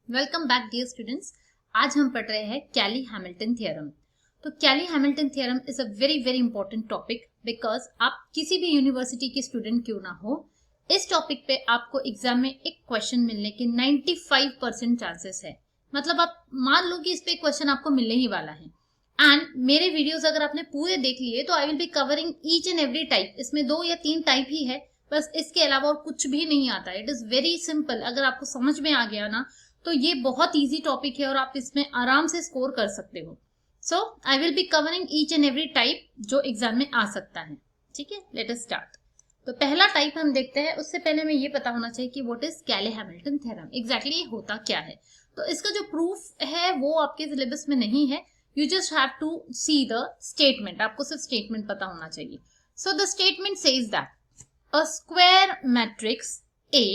Welcome back dear students. आज हम पढ़ रहे हैं कैली हैमिल्टन थ्योरम। तो Cayley Hamilton theorem is a very very important topic because आप किसी भी यूनिवर्सिटी के स्टूडेंट क्यों ना हो, इस टॉपिक पे आपको एग्जाम में एक क्वेश्चन मिलने के 95% चांसेस है। मतलब आप मान लो कि इस पे क्वेश्चन आपको मिलने ही वाला है। एंड मेरे वीडियोस अगर आपने पूरे देख लिए तो आई will be covering each and every type. इसमें 2 या 3 टाइप ही है, बस इसके अलावा और कुछ भी नहीं आता। It is very simple. अगर आपको समझ में आ गया ना तो ये बहुत इजी टॉपिक है और आप इसमें आराम से स्कोर कर सकते हो। So I will be covering each and every type जो एग्जाम में आ सकता है। ठीक है, लेट अस स्टार्ट। तो पहला टाइप हम देखते हैं। उससे पहले हमें ये पता होना चाहिए कि what is Cayley Hamilton theorem, exactly होता क्या है। तो इसका जो प्रूफ है वो आपके सिलेबस में नहीं है। You just have to see the statement. आपको सिर्फ स्टेटमेंट पता होना चाहिए। So the statement says that a square matrix A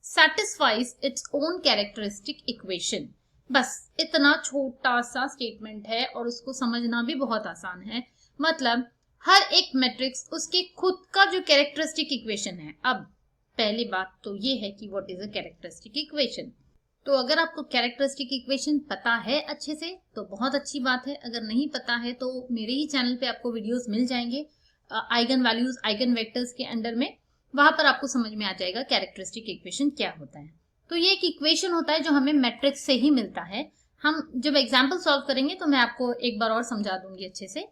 satisfies its own characteristic equation। बस इतना छोटा सा स्टेटमेंट है और उसको समझना भी बहुत आसान है। मतलब हर एक मैट्रिक्स उसके खुद का जो कैरेक्टरिस्टिक इक्वेशन है। अब पहली बात तो ये है कि what is a characteristic equation. तो अगर आपको कैरेक्टरिस्टिक इक्वेशन पता है अच्छे से तो बहुत अच्छी बात है। अगर नहीं पता है तो मेरे ही चैनल पे आपको वीडियोस मिल जाएंगे आइगन वैल्यूज आइगन वेक्टर्स के अंडर में। वहां पर आपको समझ में आ जाएगा कैरेक्टरिस्टिक इक्वेशन क्या होता है। तो ये एक इक्वेशन होता है जो हमें मैट्रिक्स से ही मिलता है। हम जब एग्जाम्पल सॉल्व करेंगे तो मैं आपको एक बार और समझा दूंगी अच्छे से।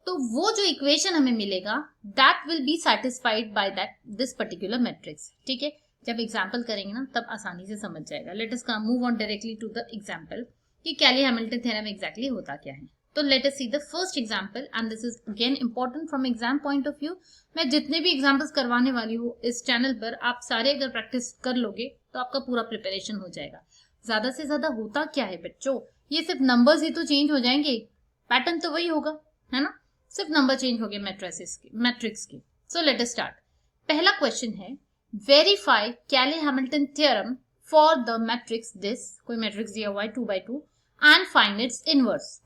तो वो जो इक्वेशन हमें मिलेगा that will be satisfied by that this particular matrix. ठीक है, जब एग्जाम्पल करेंगे ना तब आसानी से समझ जाएगा। Let us move on directly to the example कि कैली हैमिल्टन थ्योरम एग्जैक्टली होता क्या है। तो let us see the first example and this is again important from exam point of view. मैं जितने भी एग्जाम्पल्स करवाने वाली हूँ इस चैनल पर, आप सारे अगर प्रैक्टिस कर लोगे तो आपका पूरा प्रिपरेशन हो जाएगा। ज्यादा से ज्यादा होता क्या है बच्चों, ये सिर्फ नंबर्स ही तो चेंज हो जाएंगे, पैटर्न तो वही होगा, है ना। सिर्फ नंबर चेंज हो गए मैट्रिक्स के। So let us start. पहला क्वेश्चन है verify Cayley Hamilton theorem for the matrix this. कोई मैट्रिक्स दिया हुआ है 2x2 and find its inverse.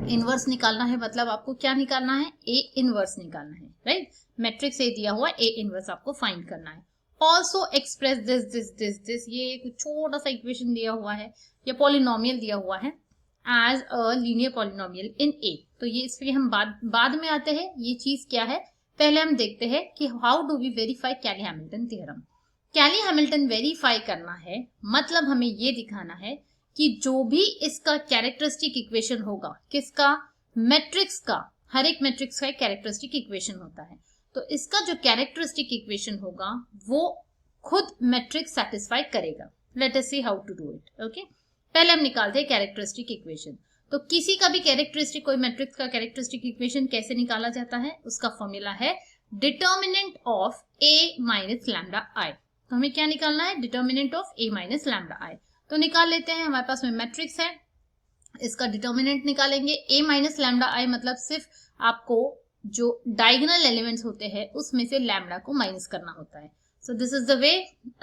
Inverse निकालना है, मतलब आपको क्या निकालना है, ए इनवर्स निकालना है, राइट। मैट्रिक्स ए दिया हुआ, ए इनवर्स आपको फाइंड करना है। Also express this this this this, ये कुछ छोटा सा इक्वेशन दिया हुआ है या पॉलिनोमियल दिया हुआ है as a linear polynomial in A. तो ये इसलिए हम बाद में आते हैं ये चीज क्या है। पहले हम देखते हैं कि how do we verify Cayley Hamilton theorem. Cayley Hamilton verify करना है मतलब हमें ये दिखाना है कि जो भी इसका कैरेक्टरिस्टिक इक्वेशन होगा, किसका, मैट्रिक्स का, हर एक मैट्रिक्स का एक कैरेक्टरिस्टिक इक्वेशन होता है। तो इसका जो कैरेक्टरिस्टिक इक्वेशन होगा वो खुद मैट्रिक्स सेटिस्फाई करेगा। Let us see how to do it. Okay, पहले हम निकालते हैं कैरेक्टरिस्टिक इक्वेशन। तो किसी का भी कैरेक्टरिस्टिक, कोई मैट्रिक्स का कैरेक्टरिस्टिक इक्वेशन कैसे निकाला जाता है, उसका फॉर्मूला है determinant of A minus lambda I. तो हमें क्या निकालना है, determinant of A minus lambda I. तो निकाल लेते हैं। हमारे पास में मैट्रिक्स है, इसका डिटर्मिनेंट निकालेंगे ए माइनस लैम्डा आई। मतलब सिर्फ आपको जो डायगोनल एलिमेंट्स होते हैं उसमें से लैम्डा को माइनस करना होता है। So this is the way.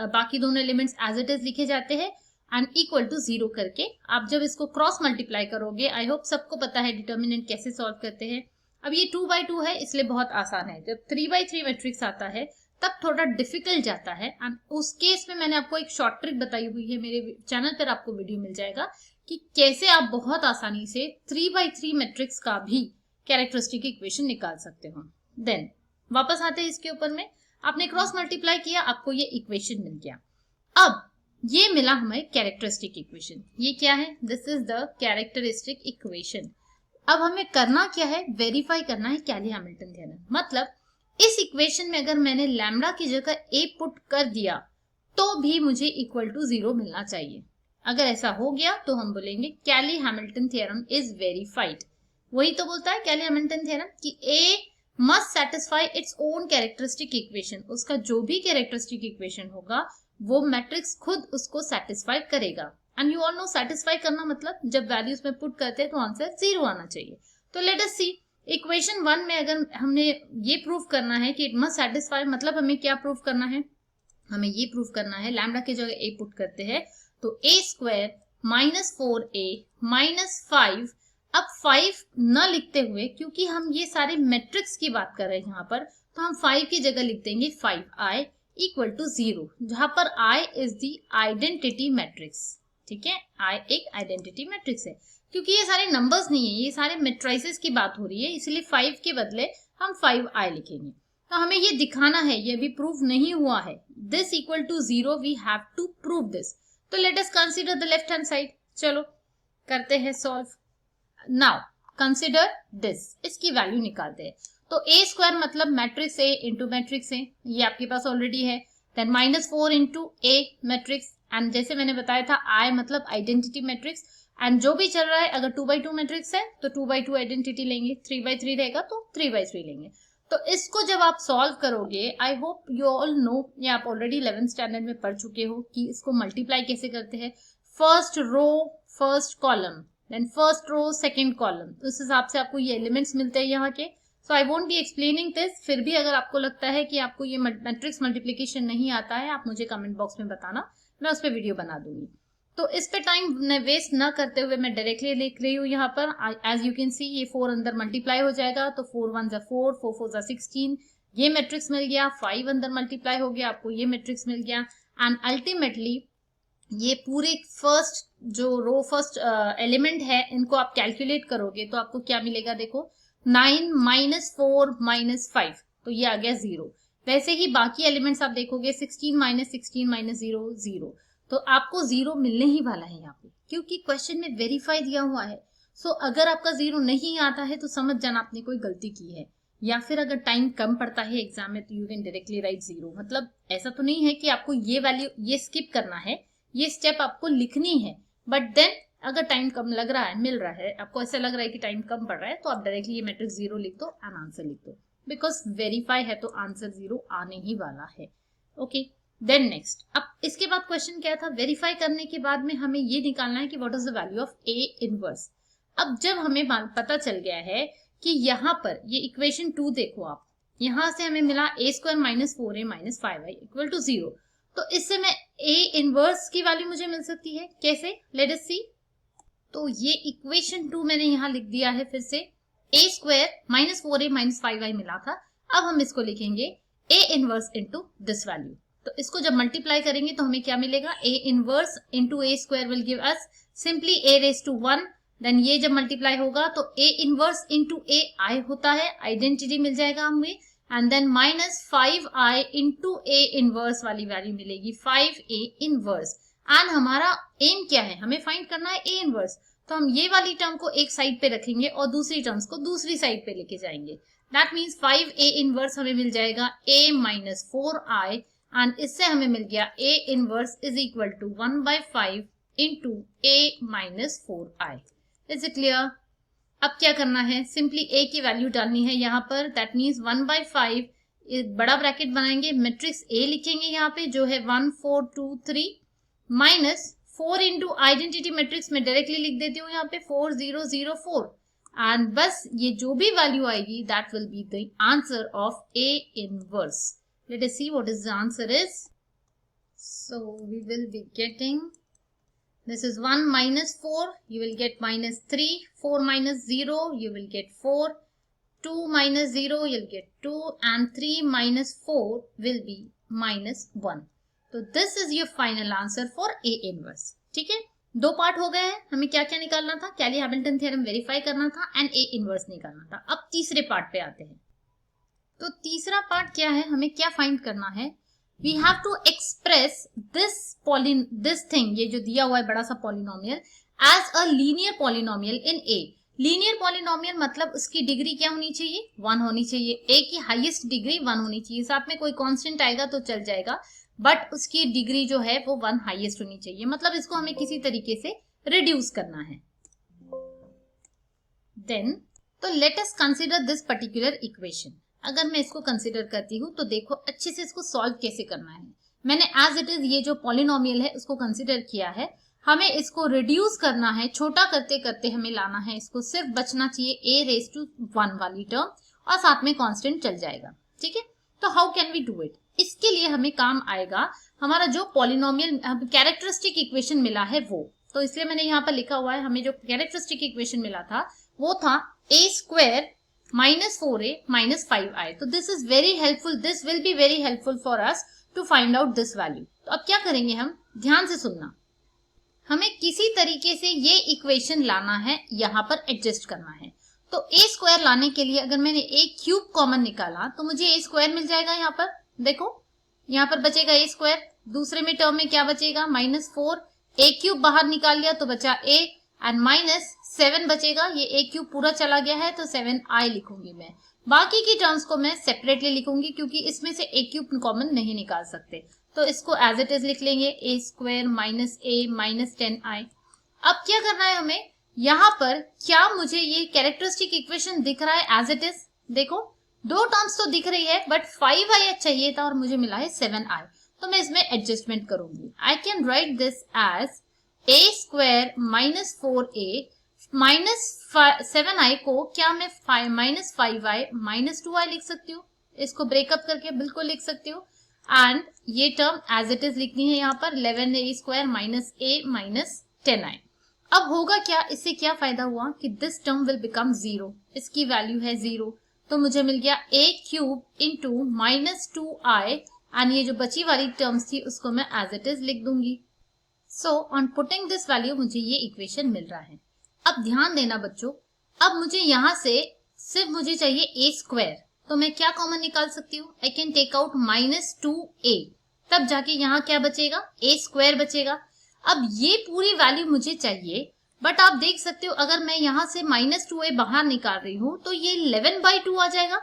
बाकी दोनों एलिमेंट्स एज इट इज लिखे जाते हैं एंड इक्वल टू 0 करके आप जब इसको क्रॉस मल्टीप्लाई करोगे, आई होप सबको पता है डिटर्मिनेंट कैसे सॉल्व करते हैं। अब ये 2x2 है इसलिए बहुत आसान है। जब 3x3 मैट्रिक्स आता है तब थोड़ा डिफिकल्ट जाता है एंड उस केस में मैंने आपको एक शॉर्ट ट्रिक बताई हुई है, मेरे चैनल पर आपको वीडियो मिल जाएगा कि कैसे आप बहुत आसानी से 3x3 मैट्रिक्स का भी कैरेक्टरिस्टिक इक्वेशन निकाल सकते हो। देन वापस आते हैं इसके ऊपर में, आपने क्रॉस मल्टीप्लाई किया, आपको ये इक्वेशन मिल गया। अब ये मिला हमें कैरेक्टरिस्टिक इक्वेशन। ये क्या है, this is the characteristic equation. अब हमें करना क्या है, वेरीफाई करना है कैली हैमिल्टन थ्योरम। मतलब इस इक्वेशन में अगर मैंने लैम्डा की जगह ए पुट कर दिया तो भी मुझे इक्वल टू 0 मिलना चाहिए। अगर ऐसा हो गया तो हम बोलेंगे Cayley Hamilton theorem is verified. वही तो बोलता है कैली हैमिल्टन थ्योरम कि A must satisfy its own characteristic equation. उसका जो भी कैरेक्टरिस्टिक इक्वेशन होगा वो मैट्रिक्स खुद उसको सेटिस्फाई करेगा। And you all know satisfy करना मतलब जब वैल्यूज में पुट करते हैं तो आंसर 0 आना चाहिए। तो लेट अस सी इक्वेशन 1 में अगर हमने ये प्रूफ करना है कि इट मस्ट सेटिस्फाई, मतलब हमें क्या प्रूफ करना है, हमें ये प्रूफ करना है लैम्डा की जगह ए पुट करते हैं तो A square minus 4a minus 5। अब 5 न लिखते हुए, क्योंकि हम ये सारे मैट्रिक्स की बात कर रहे हैं यहाँ पर, तो हम 5 की जगह लिख देंगे 5i इक्वल टू 0, जहां पर i is the identity matrix. ठीक है, आई एक आइडेंटिटी मैट्रिक्स है। क्योंकि ये सारे नंबर्स नहीं है, ये सारे मैट्रिसेस की बात हो रही है, इसलिए 5 के बदले हम 5i लिखेंगे। तो हमें ये दिखाना है, ये भी प्रूव नहीं हुआ है, this equal to 0, we have to prove this. तो let us consider the left hand side. चलो करते हैं सॉल्व। नाउ कंसीडर दिस, इसकी वैल्यू निकालते हैं। तो ए स्क्वायर मतलब matrix A into matrix A, ये आपके पास ऑलरेडी है। Then -4 into A matrix, and जैसे मैंने बताया था आई मतलब आइडेंटिटी मैट्रिक्स, एंड जो भी चल रहा है अगर 2x2 मैट्रिक्स है तो 2x2 आइडेंटिटी लेंगे, 3x3 रहेगा तो 3x3 लेंगे। तो इसको जब आप सॉल्व करोगे, I hope you all know, ये आप ऑलरेडी 11th स्टैंडर्ड में पढ़ चुके हो कि इसको मल्टीप्लाई कैसे करते हैं। First row first column, then first row second column, उस हिसाब से आपको ये एलिमेंट्स मिलते हैं यहाँ के। So I won't be explaining this, फिर भी अगर आपको लगता है कि आपको ये मैट्रिक्स मल्टीप्लिकेशन नहीं आता है, आप मुझे कमेंट बॉक्स में बताना, मैं उस पर वीडियो बना दूंगी। तो इस पे टाइम वेस्ट ना करते हुए मैं डायरेक्टली लिख रही हूँ यहाँ पर। एज यू कैन सी ये 4 अंदर मल्टीप्लाई हो जाएगा, तो 4 1 4, 4 4 16, ये मैट्रिक्स मिल गया। 5 अंदर मल्टीप्लाई हो गया, आपको ये मैट्रिक्स मिल गया। एंड अल्टीमेटली ये पूरे फर्स्ट जो रो फर्स्ट एलिमेंट है, इनको आप कैलकुलेट करोगे तो आपको क्या मिलेगा, देखो 9 -4 -5, तो ये आ गया 0। वैसे ही बाकी एलिमेंट्स आप देखोगे 16 -16 -0 0, तो आपको 0 मिलने ही वाला है यहाँ पे, क्योंकि क्वेश्चन में वेरीफाई दिया हुआ है। सो अगर आपका 0 नहीं आता है तो समझ जाना आपने कोई गलती की है, या फिर अगर टाइम कम पड़ता है एग्जाम में तो यू कैन डायरेक्टली राइट 0। मतलब ऐसा तो नहीं है कि आपको ये वैल्यू ये स्किप करना है, ये स्टेप आपको लिखनी है, बट देन अगर टाइम कम लग रहा है, मिल रहा है, आपको ऐसा लग रहा है कि टाइम कम पड़ रहा है, तो आप डायरेक्टली ये मैट्रिक्स 0 लिख दो एंड आंसर लिख दो, बिकॉज वेरीफाई है तो आंसर 0 आने ही वाला है। ओके, देन नेक्स्ट, अब इसके बाद क्वेश्चन क्या था, वेरीफाई करने के बाद में हमें ये निकालना है कि what is the value of A inverse. अब जब हमें पता चल गया है कि यहाँ पर ये इक्वेशन 2 देखो आप, यहां से हमें मिला a square -4a -5i equal to 0, तो इससे मैं a इनवर्स की वैल्यू मुझे मिल सकती है। कैसे, लेट अस सी। तो ये इक्वेशन 2 मैंने यहाँ लिख दिया है फिर से, a स्क्वायर -4a -5i मिला था। अब हम इसको लिखेंगे a inverse into this value. तो इसको जब मल्टीप्लाई करेंगे तो हमें क्या मिलेगा, a inverse into a square will give us simply a raise to 1। Then ये जब मल्टीप्लाई होगा तो a inverse into a i होता है, आइडेंटिटी मिल जाएगा हमें, and then -5i into a inverse वाली वैल्यू मिलेगी 5a इनवर्स। एंड हमारा एम क्या है, हमें फाइंड करना है a इनवर्स, तो हम ये वाली टर्म को एक साइड पे रखेंगे और दूसरी टर्म्स को दूसरी साइड पे लेके जाएंगे। दैट मीन्स 5a इनवर्स हमें मिल जाएगा a -4i, एंड इससे हमें मिल गया a inverse is equal to 1/5 into a -4i। Is it clear? अब क्या करना है, सिंपली a की वैल्यू डालनी है यहाँ पर, दैट मीन्स 1/5, बड़ा ब्रैकेट बनाएंगे, मैट्रिक्स a लिखेंगे यहाँ पे जो है 1 4 2 3 -4 इंटू आइडेंटिटी मैट्रिक्स में डायरेक्टली लिख देती हूँ यहाँ पे 4 0 0 4, एंड बस ये जो भी वैल्यू आएगी that will be the answer of a inverse. Let us see what is the answer is. So we will be getting, this is 1 -4, you will get -3, 4 -0, you will get 4, 2 -0, you'll get 2, and 3 -4 will be -1. So this is your final answer for A inverse. ठीक है, 2 part हो गए हैं, हमें क्या क्या निकालना था, कैली हैमिल्टन थ्योरम वेरीफाई करना था एंड A इनवर्स निकालना था। अब तीसरे पार्ट पे आते हैं। तो तीसरा पार्ट क्या है, हमें क्या फाइंड करना है, we have to express this thing, ये जो दिया हुआ है बड़ा सा polynomial, as a linear polynomial in A. Linear polynomial मतलब उसकी डिग्री क्या होनी चाहिए, 1 होनी चाहिए, ए की हाईएस्ट डिग्री 1 होनी चाहिए, साथ में कोई कांस्टेंट आएगा तो चल जाएगा, बट उसकी डिग्री जो है वो 1 हाईएस्ट होनी चाहिए। मतलब इसको हमें किसी तरीके से रिड्यूस करना है। देन तो let us consider this particular equation. अगर मैं इसको कंसीडर करती हूँ तो देखो अच्छे से इसको सॉल्व कैसे करना है। मैंने एज इट इज ये जो पॉलिनोमियल है उसको कंसीडर किया है, हमें इसको रिड्यूस करना है, छोटा करते करते हमें लाना है इसको, सिर्फ बचना चाहिए a रेज टू 1 वाली टर्म और साथ में कांस्टेंट चल जाएगा। ठीक है, तो how can we do it, इसके लिए हमें काम आएगा हमारा जो पॉलिनोमियल कैरेक्टरिस्टिक इक्वेशन मिला है वो, तो इसलिए मैंने यहाँ पर लिखा हुआ है, हमें जो कैरेक्टरिस्टिक इक्वेशन मिला था वो था a स्क्वायर -4a -5i। तो this is very helpful, this will be very helpful for us to find out this value. तो अब क्या करेंगे हम, ध्यान से सुनना, हमें किसी तरीके से ये इक्वेशन लाना है, यहाँ पर एडजस्ट करना है। तो ए स्क्वायर लाने के लिए अगर मैंने ए क्यूब कॉमन निकाला तो मुझे ए स्क्वायर मिल जाएगा। यहाँ पर देखो, यहाँ पर बचेगा ए स्क्वायर, दूसरे में टर्म में क्या बचेगा -4, ए क्यूब बाहर निकाल लिया तो बचा ए एंड -7 बचेगा। ये ए क्यूब पूरा चला गया है तो 7i लिखूंगी मैं। बाकी की टर्म्स को मैं सेपरेटली लिखूंगी क्योंकि इसमें से ए क्यूब कॉमन नहीं निकाल सकते, तो इसको एज इट इज लिख लेंगे, ए स्क्वायर -a -10i। अब क्या करना है हमें, यहाँ पर क्या मुझे ये कैरेक्टरिस्टिक इक्वेशन दिख रहा है एज इट इज? देखो, दो टर्म्स तो दिख रही है बट 5i चाहिए था और मुझे मिला है 7i, तो मैं इसमें एडजस्टमेंट करूंगी। I can write this as a square -4a -7i को क्या मैं -5i -2i लिख सकती हूँ। इसको ब्रेकअप करके बिल्कुल लिख सकती हूँ एंड ये टर्म एज इट इज लिखनी है यहाँ पर 11a स्क्वायर -a -10i। अब होगा क्या, इससे क्या फायदा हुआ कि दिस टर्म विल बिकम 0, इसकी वैल्यू है 0, तो मुझे मिल गया a cube into -2i and ये जो बची वाली टर्म्स थी उसको मैं एज इट इज लिख दूंगी। So on putting this value मुझे ये इक्वेशन मिल रहा है। अब ध्यान देना बच्चों, अब मुझे यहाँ से सिर्फ मुझे चाहिए a स्क्वायर, तो मैं क्या कॉमन निकाल सकती हूँ, I can take out -2a, तब जाके यहाँ क्या बचेगा, a स्क्वायर बचेगा। अब ये पूरी वैल्यू मुझे चाहिए, बट आप देख सकते हो अगर मैं यहाँ से -2a बाहर निकाल रही हूँ तो ये 11/2 आ जाएगा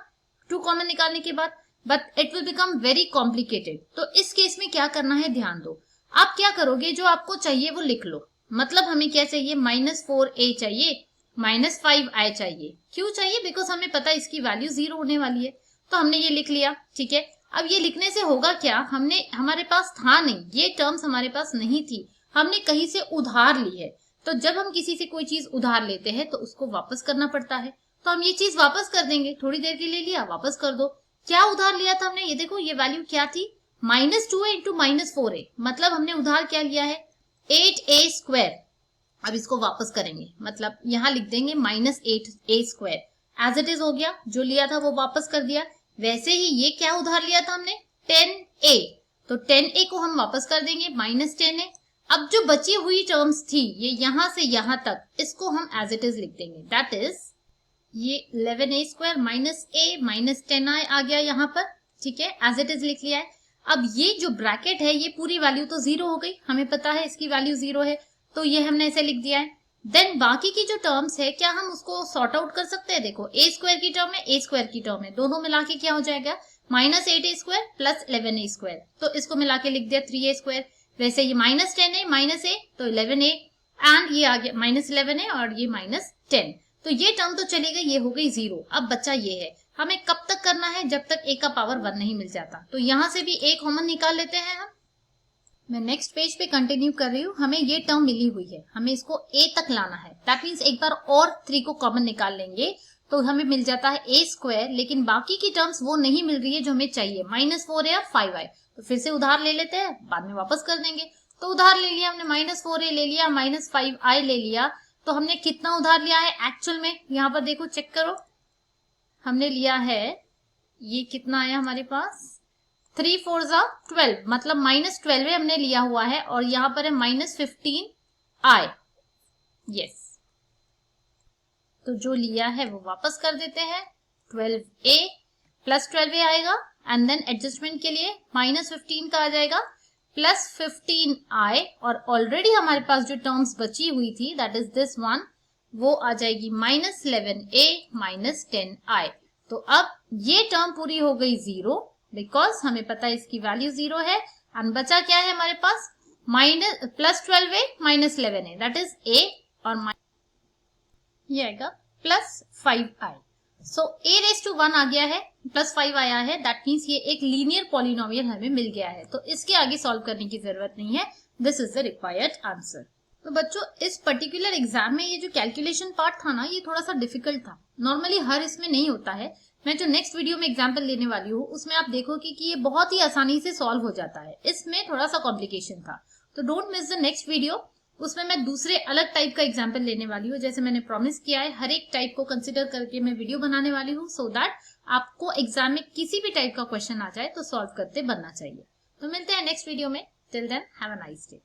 2 कॉमन निकालने के बाद, but it will become very complicated. तो इस केस में क्या करना है, ध्यान दो। आप क्या करोगे, जो आपको चाहिए वो लिख लो। मतलब हमें क्या चाहिए, -4a चाहिए, -5i चाहिए। क्यों चाहिए, बिकॉज हमें पता है इसकी वैल्यू 0 होने वाली है, तो हमने ये लिख लिया। ठीक है, अब ये लिखने से होगा क्या, हमारे पास था नहीं, ये टर्म्स हमारे पास नहीं थी, हमने कहीं से उधार ली है। तो जब हम किसी से कोई चीज उधार लेते हैं तो उसको वापस करना पड़ता है, तो हम ये चीज वापस कर देंगे। थोड़ी देर के लिए लिया, वापस कर दो। क्या उधार लिया था हमने, ये देखो, ये वैल्यू क्या थी, -2a इंटू -4a, मतलब हमने उधार क्या लिया है, 8a स्क्वायर। अब इसको वापस करेंगे, मतलब यहाँ लिख देंगे -8a square, as it is हो गया, जो लिया था वो वापस कर दिया। वैसे ही ये क्या उधार लिया था हमने, 10a, तो 10a को हम वापस कर देंगे, -10a। अब जो बची हुई टर्म्स थी, ये यहाँ से यहाँ तक, इसको हम एज इट इज लिख देंगे, दैट इज ये 11a स्क्वायर -a -10i आ गया यहाँ पर। ठीक है, एज इट इज लिख लिया है। अब ये जो ब्रैकेट है, ये पूरी वैल्यू तो 0 हो गई, हमें पता है इसकी वैल्यू 0 है, तो ये हमने ऐसे लिख दिया है। देन बाकी की जो टर्म्स है, क्या हम उसको सॉर्ट आउट कर सकते हैं? देखो, a स्क्वायर की टर्म है, a स्क्वायर की टर्म है, दोनों मिला के क्या हो जाएगा, -8a square plus 11a square, तो इसको मिला के लिख दिया 3a स्क्वायर। वैसे ये -10a -a तो 11a एंड ये आ गया -11a और ये -10, तो ये टर्म तो चली गई, ये हो गई 0। अब बच्चा ये है, हमें कब तक करना है, जब तक a का पावर 1 नहीं मिल जाता। तो यहां से भी a कॉमन निकाल लेते हैं हम। मैं नेक्स्ट पेज पे कंटिन्यू कर रही हूँ। हमें ये टर्म मिली हुई है, हमें इसको a तक लाना है, दैट मीन्स एक बार और 3 को कॉमन निकाल लेंगे तो हमें मिल जाता है a स्क्वायर, लेकिन बाकी की टर्म्स वो नहीं मिल रही है जो हमें चाहिए, -4a या 5i। तो फिर से उधार ले लेते हैं, बाद में वापस कर देंगे। तो उधार ले लिया हमने, -4a ले लिया, -5i ले लिया, तो हमने कितना उधार लिया है एक्चुअल में, यहाँ पर देखो, चेक करो, हमने लिया है, ये कितना आया हमारे पास, 3 4 12, मतलब -12 हमने लिया हुआ है, और यहाँ पर है -15i। यस, तो जो लिया है वो वापस कर देते हैं, 12a प्लस 12a आएगा, एंड देन एडजस्टमेंट के लिए -15 का आ जाएगा प्लस 15i, और ऑलरेडी हमारे पास जो टर्म्स बची हुई थी, दैट इज दिस वन, वो आ जाएगी -11a -10i। तो अब ये टर्म पूरी हो गई 0, बिकॉज हमें पता है इसकी वैल्यू 0 है, एंड बचा क्या है हमारे पास, +12a -11a, that is a, और ये आएगा +5i। सो a⁻1 आ गया है, +5 आया है, दैट मीन्स ये एक लीनियर पॉलिनोमियल हमें मिल गया है, तो इसके आगे सॉल्व करने की जरूरत नहीं है। This is the required answer. तो बच्चों, इस पर्टिकुलर एग्जाम में ये जो कैलकुलेशन पार्ट था ना, ये थोड़ा सा डिफिकल्ट था, नॉर्मली हर इसमें नहीं होता है। मैं जो नेक्स्ट वीडियो में एग्जाम्पल लेने वाली हूँ उसमें आप देखोगे कि ये बहुत ही आसानी से सॉल्व हो जाता है, इसमें थोड़ा सा कॉम्प्लिकेशन था। तो don't miss the next video, उसमें मैं दूसरे अलग टाइप का एग्जाम्पल लेने वाली हूँ। जैसे मैंने प्रॉमिस किया है, हर एक टाइप को कंसिडर करके मैं वीडियो बनाने वाली हूँ, सो दैट आपको एग्जाम में किसी भी टाइप का क्वेश्चन आ जाए तो सॉल्व करते बनना चाहिए। तो मिलते हैं नेक्स्ट वीडियो में, till then have a nice day.